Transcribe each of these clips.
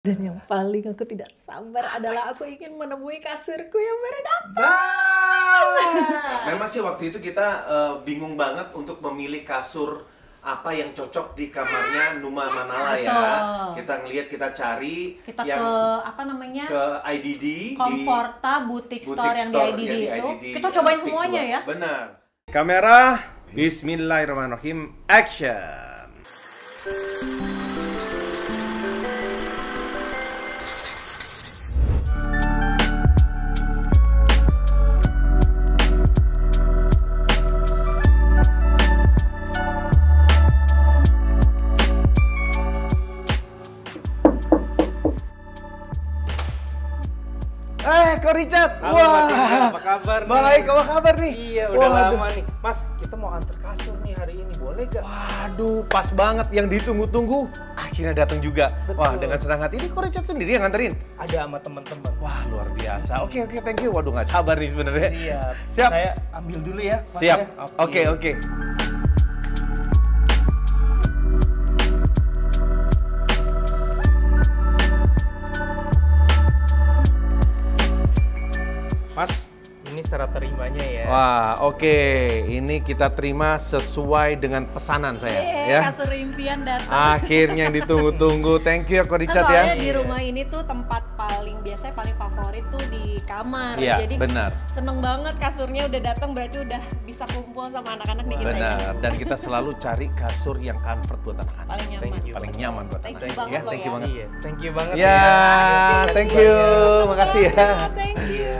Dan yang paling aku tidak sabar adalah aku ingin menemui kasurku yang baru datang. Memang sih waktu itu kita bingung banget untuk memilih kasur apa yang cocok di kamarnya Numa Manala ya. Kita ngelihat, kita cari Kita yang ke IDD Comforta Boutique Store yang di IDD itu. Kita cobain semuanya ya. Benar. Kamera, bismillahirrahmanirrahim, action. Kok Richard? Halo, wah, apa kabar nih? Baik, apa kabar nih? Iya, udah lama nih. Mas, kita mau antar kasur nih hari ini, boleh gak? Waduh, pas banget yang ditunggu-tunggu akhirnya datang juga. Betul. Wah, dengan senang hati. Ini kok Richard sendiri yang nganterin? Ada sama teman-teman. Wah, luar biasa. Oke, thank you. Waduh, nggak sabar nih sebenarnya. Iya. Siap. Saya ambil dulu ya, Mas. Siap. Ya? Oke. Mas, ini syarat terimanya ya. Wah, oke. Ini kita terima sesuai dengan pesanan saya. Ya. Kasur impian datang. Akhirnya yang ditunggu-tunggu. Thank you ya, Ko Richard ya. Soalnya di rumah ini tuh tempat biasanya paling favorit tuh di kamar. Iya, Jadi benar. seneng banget kasurnya udah datang, berarti udah bisa kumpul sama anak-anak nih kita. Benar. Ya. Dan kita selalu cari kasur yang comfort buat anak-anak. Paling nyaman. Thank you. Paling nyaman buat Thank anak-anak. you banget Ya, loh thank you ya. banget. Iya, thank you banget Ya, thank you. Makasih ya. Thank you.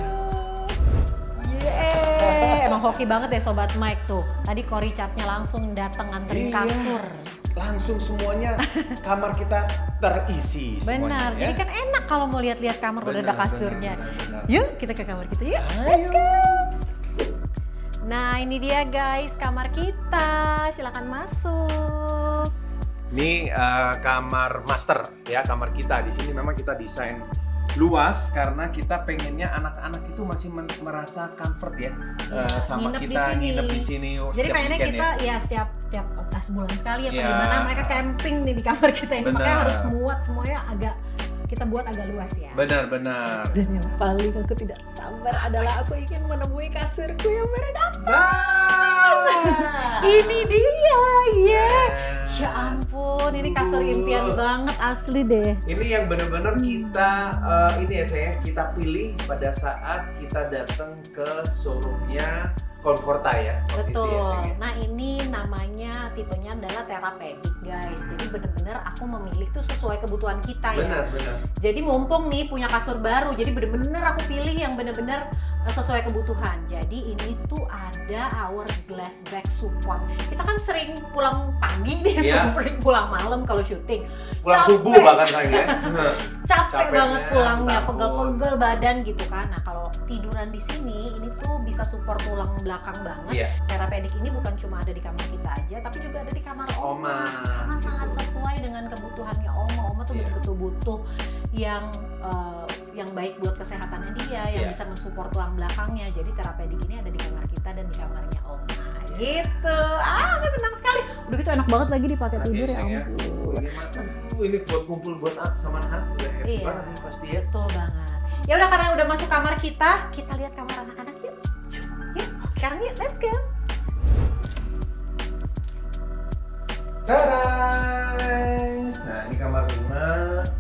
Emang hoki banget ya Sobat Mike tuh. Tadi Ko Richard-nya langsung datang nganterin Iya. kasur. Langsung semuanya kamar kita terisi Benar, semuanya. jadi Ya. kan enak kalau mau lihat-lihat kamar udah ada Benar, kasurnya. benar. Yuk kita ke kamar kita yuk. Ayo. Let's go. Nah ini dia guys kamar kita, silakan masuk. Ini kamar master ya, kamar kita. Di sini memang kita desain luas karena kita pengennya anak-anak itu masih merasa comfort ya, sama nginep di kita sini. nginep di sini. Jadi setiap pengennya weekend kita ya setiap sebulan sekali ya, Iya. gimana mereka camping nih di kamar kita ini, Benar. makanya harus muat semuanya kita buat agak luas ya. Benar. Dan yang paling aku tidak sabar adalah aku ingin menemui kasurku yang baru datang. Ini dia ya. Ya ampun, ini kasur impian banget asli deh. Ini yang benar-benar kita ini ya saya kita pilih pada saat kita datang ke showroomnya Comforta ya. waktu itu Betul. ya, sayang. Nah ini namanya tipenya adalah therapeutic guys. Jadi bener-bener aku memilih tuh sesuai kebutuhan kita ya. Benar. Jadi mumpung nih punya kasur baru, jadi bener-bener aku pilih yang bener-bener sesuai kebutuhan. Jadi ini tuh ada hourglass back support. Kita kan sering pulang pagi nih, Iya. sering pulang malam kalau syuting. Pulang Capek. subuh bahkan saya ya. Capek Capeknya, banget pulangnya, takut. pegel-pegel badan gitu kan. Nah kalau tiduran di sini, ini tuh bisa support tulang belakang banget. Iya. Terapedik ini bukan cuma ada di kamar kita aja, tapi juga ada di kamar Oma. Karena sangat sesuai dengan kebutuhannya Oma. Oma tuh Iya. betul-betul butuh yang baik buat kesehatannya dia, yang Iya. bisa mensupport tulang belakangnya. Jadi terapedik ini ada di kamar kita dan di kamarnya Oma. Gitu. Aku senang sekali. Udah gitu enak banget lagi dipakai tidur ya ampun. Ini buat kumpul buat sama anak udah happy Iya. banget nih pasti ya. Betul banget. Ya udah karena udah masuk kamar kita lihat kamar anak-anak yuk. Yuk, sekarang yuk, let's go. Guys, nah ini kamar Mima.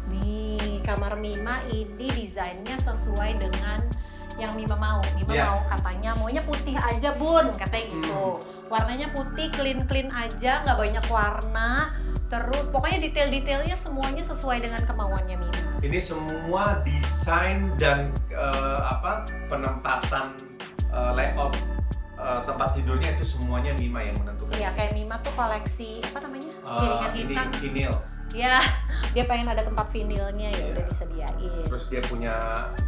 Nih, kamar Mima ini desainnya sesuai dengan yang Mima mau. Mima Iya. mau katanya maunya putih aja bun, katanya gitu. Warnanya putih, clean aja, nggak banyak warna. Terus pokoknya detail-detailnya semuanya sesuai dengan kemauannya Mima. Ini semua desain dan penempatan layout tempat tidurnya itu semuanya Mima yang menentukan. Iya, kayak Mima tuh koleksi apa namanya? Piringan Ini hitam. vinil. Ya, dia pengen ada tempat vinilnya ya Iya. udah disediain. Terus dia punya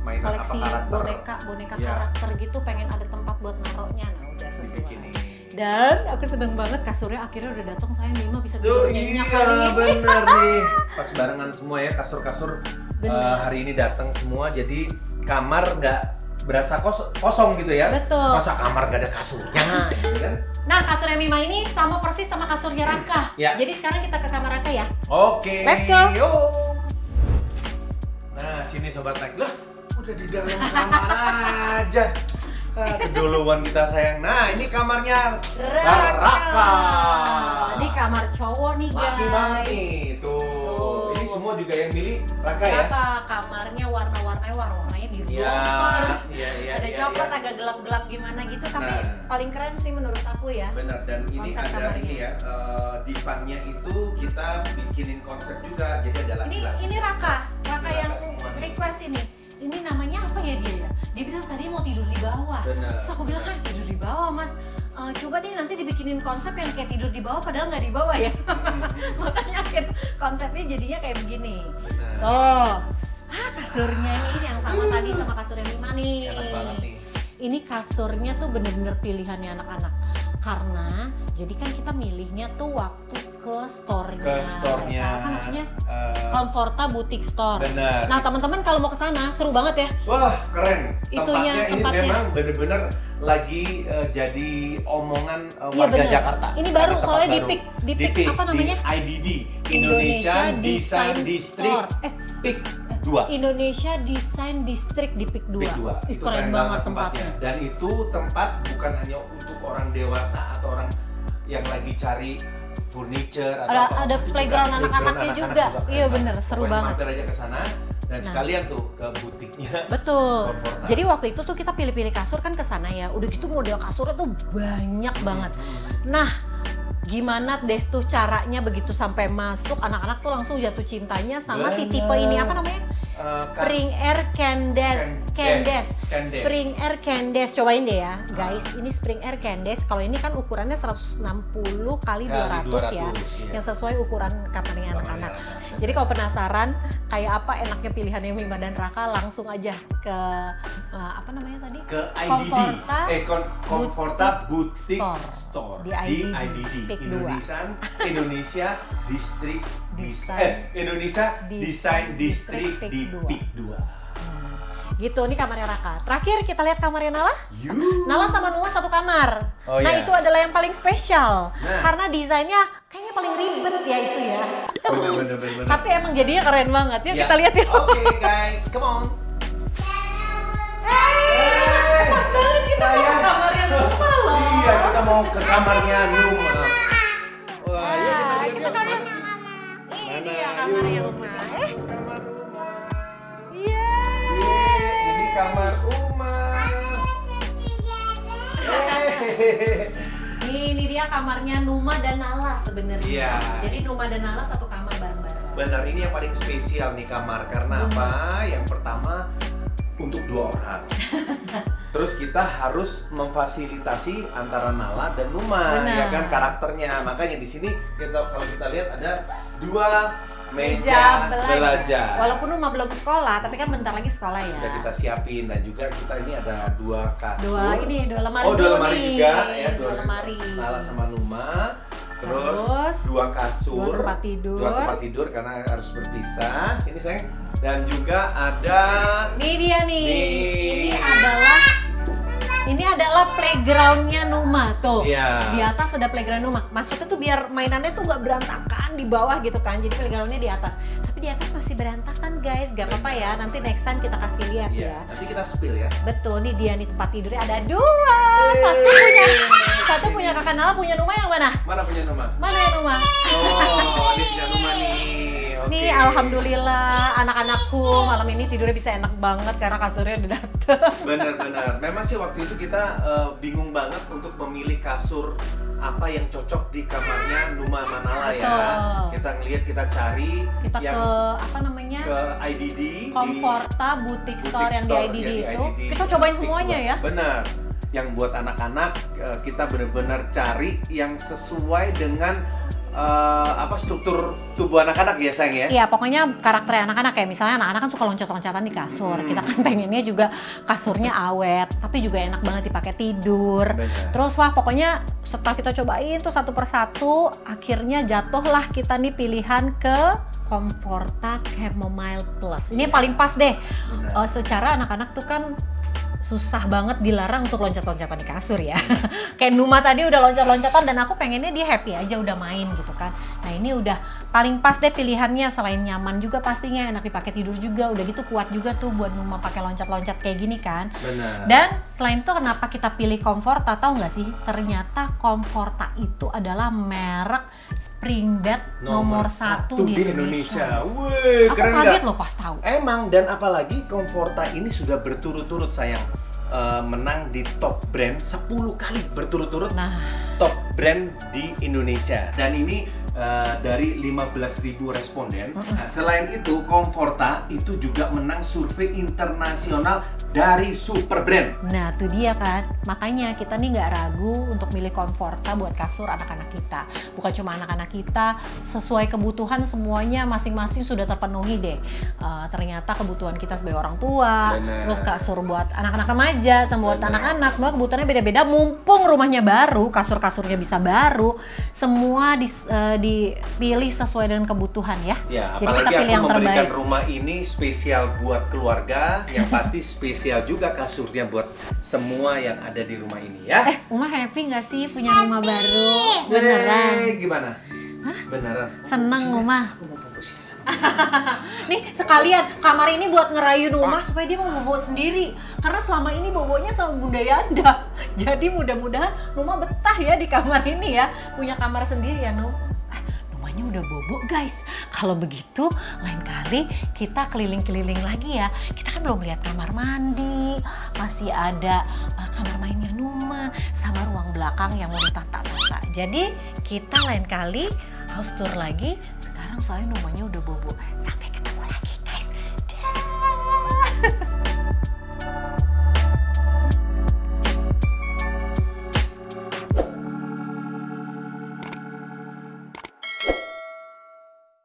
mainan Koleksi apa karakter. boneka Iya. karakter gitu, pengen ada tempat buat naruhnya. Nah, udah sesuai. Dibikin ini. Dan aku seneng banget kasurnya akhirnya udah datang, saya Mima bisa Tuh, tidur iya nyenyak hari ini. bener nih. Pas barengan semua ya kasur-kasur Bener. hari ini datang semua. Jadi kamar nggak berasa kosong gitu ya. Betul. Masa kamar nggak ada kasurnya gitu kan. Nah, kasurnya Mima ini sama persis sama kasurnya Raka. Ya. Jadi sekarang kita ke kamar Raka ya. Oke. Let's go. Yo. sini Sobat Naik. Lah, udah di dalam kamar aja. Keduluan kita sayang. Nah, ini kamarnya Raka. Ini kamar cowok nih guys. Mati banget nih, tuh. Ini semua juga yang milih Raka ya? Raka, kamarnya warna-warnanya biru. Iya. Ada coklat agak gelap-gelap gimana gitu, tapi paling keren sih menurut aku ya. Benar, dan ini konsep ada kamarnya. ini ya, dipannya itu kita bikinin konsep juga, jadi ada laki-laki. Ini Raka yang semua nih. request ini. Ini namanya apa ya dia ya? Dia bilang tadi mau tidur di bawah. Benar. Terus aku bilang, tidur di bawah mas. Coba deh nanti dibikinin konsep yang kayak tidur di bawah padahal nggak di bawah ya. Makanya konsepnya jadinya kayak begini. Benar. Tuh. Kasurnya ini yang sama tadi sama kasur yang Mima nih. Enak banget nih. Ini kasurnya tuh bener-bener pilihannya anak-anak. Karena jadi kan kita milihnya tuh waktu ke store-nya. Apa namanya? Comforta Boutique Store. Benar. Nah, teman-teman kalau mau ke sana seru banget ya. Wah, keren. Tempatnya. Ini memang bener-bener lagi jadi omongan Iya, warga bener. Jakarta. Ini baru Tempat soalnya baru. di PIK apa namanya? Di IDD, Indonesia Design District. PIK 2. Indonesia Design District di PIK 2. PIK 2. Ih, keren banget tempatnya. Dan itu tempat bukan hanya untuk orang dewasa atau orang yang lagi cari furniture atau Ada playground anak-anaknya juga. Iya bener, seru banget. Mampir aja ke sana dan sekalian tuh ke butiknya. Betul. Comforta. Jadi waktu itu tuh kita pilih-pilih kasur kan ke sana ya. Udah gitu model kasurnya tuh banyak banget. Nah, gimana deh tuh caranya begitu sampai masuk anak-anak tuh langsung jatuh cintanya sama si tipe ini apa namanya? Spring Air Candes. Spring Air Candes. Cobain deh ya, guys. Ini Spring Air Candes. Kalau ini kan ukurannya 160 kali 200 ya. Yang sesuai ukuran kamarnya anak-anak. Jadi kalau penasaran kayak apa enaknya pilihannya Mima dan Raka, langsung aja ke apa namanya tadi? Ke IDD. Comforta Boutique Store. Di IDD. PIK 2. Indonesia District Indonesia Design District di PIK 2. Gitu, ini kamarnya Raka. Terakhir kita lihat kamarnya Nala. Yuh. Nala sama Numa satu kamar. Oh, nah iya. itu adalah yang paling spesial. Nah. Karena desainnya kayaknya paling ribet ya itu ya. Bener. Tapi emang jadinya keren banget. Yuk kita lihat ya. Oke guys, come on. Pas banget kita mau ke kamarnya Numa loh. Iya, kita mau ke kamarnya Numa. Wah, yuk kita kita lihat. lihat. Ini dia kamarnya Numa. Kamar Uma. Iya. Ini kamar Uma. Ini dia kamarnya Numa dan Nala sebenarnya. Iya. Jadi Numa dan Nala satu kamar bareng-bareng. Benar, ini yang paling spesial nih kamar. Karena apa? Yang pertama untuk 2 orang. Terus kita harus memfasilitasi antara Nala dan Numa, Benar. ya kan karakternya. Makanya di sini kalau kita lihat ada 2 meja belajar. Walaupun Numa belum sekolah, tapi kan bentar lagi sekolah ya. Udah kita siapin dan juga kita ini ada 2 kasur. Dua lemari. Oh, 2 lemari nih. juga ya. 2 lemari. Nala sama Numa. Terus Terus 2 kasur. 2 tempat tidur. 2 tempat tidur karena harus berpisah. Sini sayang. Dan juga ada Nih dia nih. Ini adalah playgroundnya Numa tuh. Iya. Di atas ada playground Numa. Maksudnya tuh biar mainannya tuh nggak berantakan di bawah gitu kan. Jadi playgroundnya di atas. Tapi di atas masih berantakan guys. Gak apa-apa ya. Nanti next time kita kasih lihat Iya, ya. nanti kita spill ya. Betul nih dia nih tempat tidurnya ada 2. Satu punya kakak Nala, punya Numa yang mana? Mana punya Numa? Mana yang Numa? Oh, ini punya Numa nih. Oke. Nih alhamdulillah anak-anakku malam ini tidurnya bisa enak banget karena kasurnya udah dateng. Benar. Memang sih waktu itu kita bingung banget untuk memilih kasur apa yang cocok di kamarnya Numa Manala ya. Betul. Kita ngelihat, kita cari Kita yang ke apa namanya? ke IDD Comforta Boutique Store yang di Store, IDD ya, di itu. IDD. Kita cobain Pick semuanya 2. ya. Benar. Yang buat anak-anak kita benar-benar cari yang sesuai dengan struktur tubuh anak-anak ya sayang ya. Iya, pokoknya karakter anak-anak ya. Misalnya anak-anak kan suka loncat-loncatan di kasur. Kita kan pengennya juga kasurnya awet, tapi juga enak banget dipakai tidur. Benar. Terus wah pokoknya setelah kita cobain tuh satu persatu, akhirnya jatuhlah kita nih pilihan ke Comforta Chamomile Plus. Ini yang paling pas deh. Benar. Secara anak-anak tuh kan susah banget dilarang untuk loncat-loncatan di kasur ya. Kayak Numa tadi udah loncat-loncatan dan aku pengennya dia happy aja udah main gitu kan. Nah ini udah paling pas deh pilihannya, selain nyaman juga pastinya enak dipakai tidur juga, udah gitu kuat juga tuh buat Numa pakai loncat-loncat kayak gini kan. Benar. Dan selain itu kenapa kita pilih Comforta, tahu nggak sih? Ternyata Comforta itu adalah merek spring bed nomor 1 di Indonesia. Wih, Aku keren kaget nggak? loh pas tahu. Emang, dan apalagi Comforta ini sudah berturut-turut sayang menang di top brand 10 kali berturut-turut. Nah, Top brand di Indonesia. Dan ini dari 15.000 responden. Nah, selain itu, Comforta itu juga menang survei internasional dari Super Brand. nah tuh dia kan. Makanya kita nih nggak ragu untuk milih Comforta buat kasur anak-anak kita. Bukan cuma anak-anak kita, sesuai kebutuhan semuanya masing-masing sudah terpenuhi deh. Ternyata kebutuhan kita sebagai orang tua, Bener. terus kasur buat anak-anak remaja, sama buat anak-anak, semua kebutuhannya beda-beda. Mumpung rumahnya baru, kasur-kasurnya bisa baru, semua dipilih sesuai dengan kebutuhan ya. Ya, Jadi apalagi kita pilih aku yang memberikan terbaik. rumah ini spesial buat keluarga, yang pasti spesial juga kasurnya buat semua yang ada di rumah ini ya. Uma happy nggak sih punya rumah baru? Beneran? Yeay, gimana? Beneran. Seneng Uma. Aku mau bobo sini sama Nih sekalian kamar ini buat ngerayu Numa supaya dia mau bobo sendiri. Karena selama ini bobonya sama Bunda Yanda. Jadi mudah-mudahan Numa betah ya di kamar ini ya. Punya kamar sendiri ya Num. Numanya udah bobo guys. Kalau begitu lain kali kita keliling-keliling lagi ya. Kita kan belum lihat kamar mandi. Masih ada kamar mainnya Numa sama ruang belakang yang mau ditata-tata. Jadi kita lain kali house tour lagi. Sekarang soalnya Numanya udah bobo. Sampai ketemu lagi guys. Dah.